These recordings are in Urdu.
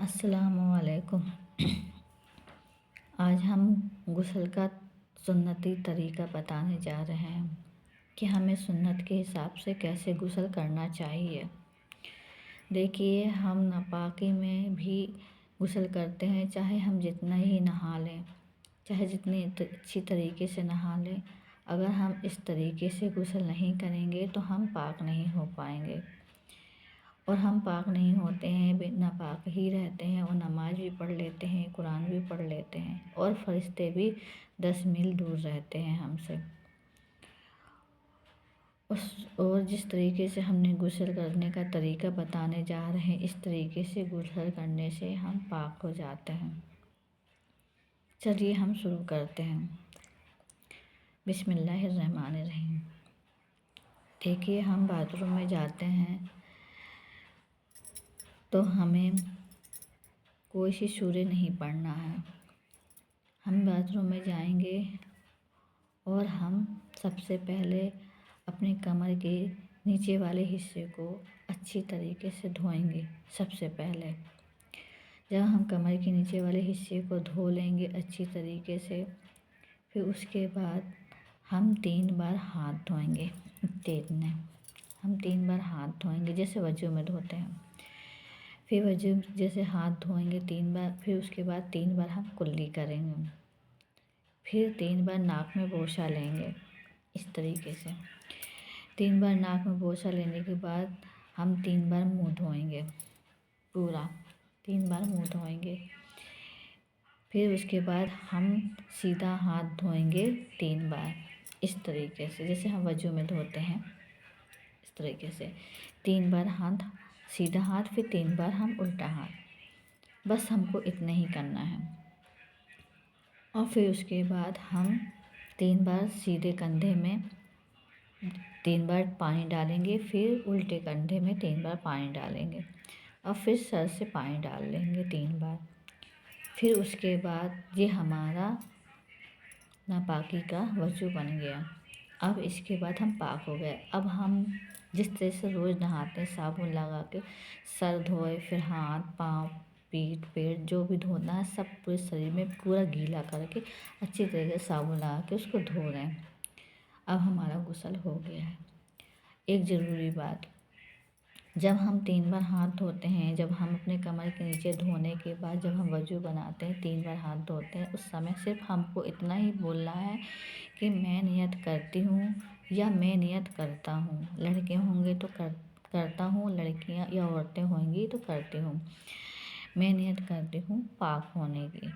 السلام علیکم۔ آج ہم غسل کا سنتی طریقہ بتانے جا رہے ہیں کہ ہمیں سنت کے حساب سے کیسے غسل کرنا چاہیے۔ دیکھیے، ہم ناپاکی میں بھی غسل کرتے ہیں، چاہے ہم جتنا ہی نہا لیں، چاہے جتنی اچھی طریقے سے نہا لیں، اگر ہم اس طریقے سے غسل نہیں کریں گے تو ہم پاک نہیں ہو پائیں گے، اور ہم پاک نہیں ہوتے ہیں، ناپاک ہی رہتے ہیں، اور نماز بھی پڑھ لیتے ہیں، قرآن بھی پڑھ لیتے ہیں، اور فرشتے بھی 10 میل دور رہتے ہیں ہم سے۔ اور جس طریقے سے ہم نے غسل کرنے کا طریقہ بتانے جا رہے ہیں، اس طریقے سے غسل کرنے سے ہم پاک ہو جاتے ہیں۔ چلیے ہم شروع کرتے ہیں۔ بسم اللہ الرحمن الرحیم۔ دیکھیے، ہم باتھ روم میں جاتے ہیں تو ہمیں کوئی سی سورہ نہیں پڑھنا ہے۔ ہم باتھ روم میں جائیں گے اور ہم سب سے پہلے اپنے کمر کے نیچے والے حصے کو اچھی طریقے سے دھوئیں گے۔ سب سے پہلے جب ہم کمر کے نیچے والے حصے کو دھو لیں گے اچھی طریقے سے، پھر اس کے بعد ہم 3 بار ہاتھ دھوئیں گے۔ ہم 3 بار ہاتھ دھوئیں گے، جیسے وضو میں دھوتے ہیں۔ پھر وضو جیسے ہاتھ دھوئیں گے 3 بار، پھر اس کے بعد 3 بار ہم کلی کریں گے، پھر 3 بار ناک میں بوسہ لیں گے۔ اس طریقے سے 3 بار ناک میں بوسہ لینے کے بعد ہم 3 بار منہ دھوئیں گے، پورا 3 بار منہ دھوئیں گے۔ پھر اس کے بعد ہم سیدھا ہاتھ دھوئیں گے 3 بار، اس طریقے سے جیسے ہم وضو میں دھوتے ہیں۔ اس طریقے سے 3 بار ہاتھ سیدھا ہاتھ، پھر 3 بار ہم الٹا ہاتھ، بس ہم کو اتنا ہی کرنا ہے۔ اور پھر اس کے بعد ہم 3 بار سیدھے کندھے میں 3 بار پانی ڈالیں گے، پھر الٹے کندھے میں 3 بار پانی ڈالیں گے، اور پھر سر سے پانی ڈال لیں گے 3 بار۔ پھر اس کے بعد یہ ہمارا ناپاکی کا وضو بن گیا۔ اب اس کے بعد ہم پاک ہو گئے۔ اب ہم جس طرح سے روز نہاتے ہیں، صابن لگا کے سر دھوئے، پھر ہاتھ، پاؤں، پیٹھ، پیٹ، جو بھی دھونا ہے سب پورے شریر میں پورا گیلا کر کے اچھی طریقے سے صابن لگا کے اس کو دھو رہے ہیں۔ اب ہمارا غسل ہو گیا ہے۔ ایک ضروری بات، جب ہم 3 بار ہاتھ دھوتے ہیں، جب ہم اپنے کمر کے نیچے دھونے کے بعد جب ہم وضو بناتے ہیں 3 بار ہاتھ دھوتے ہیں، اس سمے صرف ہم کو اتنا ہی بولنا ہے کہ میں نیت کرتی ہوں یا میں نیت کرتا ہوں۔ لڑکے ہوں گے تو کرتا ہوں، لڑکیاں یا عورتیں ہوں گی تو کرتی ہوں۔ میں نیت کرتی ہوں پاک ہونے کی،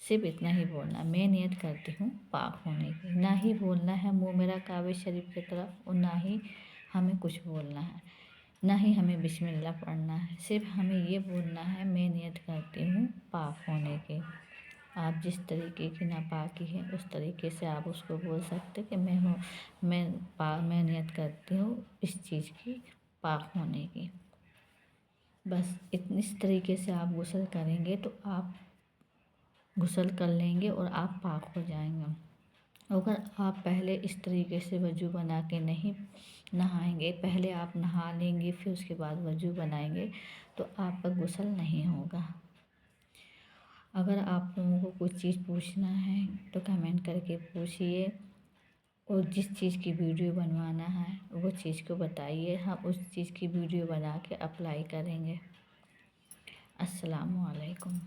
صرف اتنا ہی بولنا ہے، میں نیت کرتی ہوں پاک ہونے کی۔ نہ ہی بولنا ہے منہ میرا کعبہ شریف کی طرف، اور نہ ہی ہمیں کچھ بولنا ہے، نہ ہی ہمیں بسم اللہ پڑھنا ہے، صرف ہمیں یہ بولنا ہے میں نیت کرتی ہوں پاک ہونے کی۔ آپ جس طریقے کی ناپاکی ہے اس طریقے سے آپ اس کو بول سکتے کہ میں نیت کرتی ہوں اس چیز کی پاک ہونے کی۔ بس اس طریقے سے آپ غسل کریں گے تو آپ غسل کر لیں گے اور آپ پاک ہو جائیں گے۔ اگر آپ پہلے اس طریقے سے وضو بنا کے نہیں نہائیں گے، پہلے آپ نہا لیں گے پھر اس کے بعد وضو بنائیں گے تو آپ کا غسل نہیں ہوگا۔ اگر آپ لوگوں کو کچھ چیز پوچھنا ہے تو کمنٹ کر کے پوچھیے، اور جس چیز کی ویڈیو بنوانا ہے وہ چیز کو بتائیے، ہم اس چیز کی ویڈیو بنا کے اپلائی کریں گے۔ السلام علیکم۔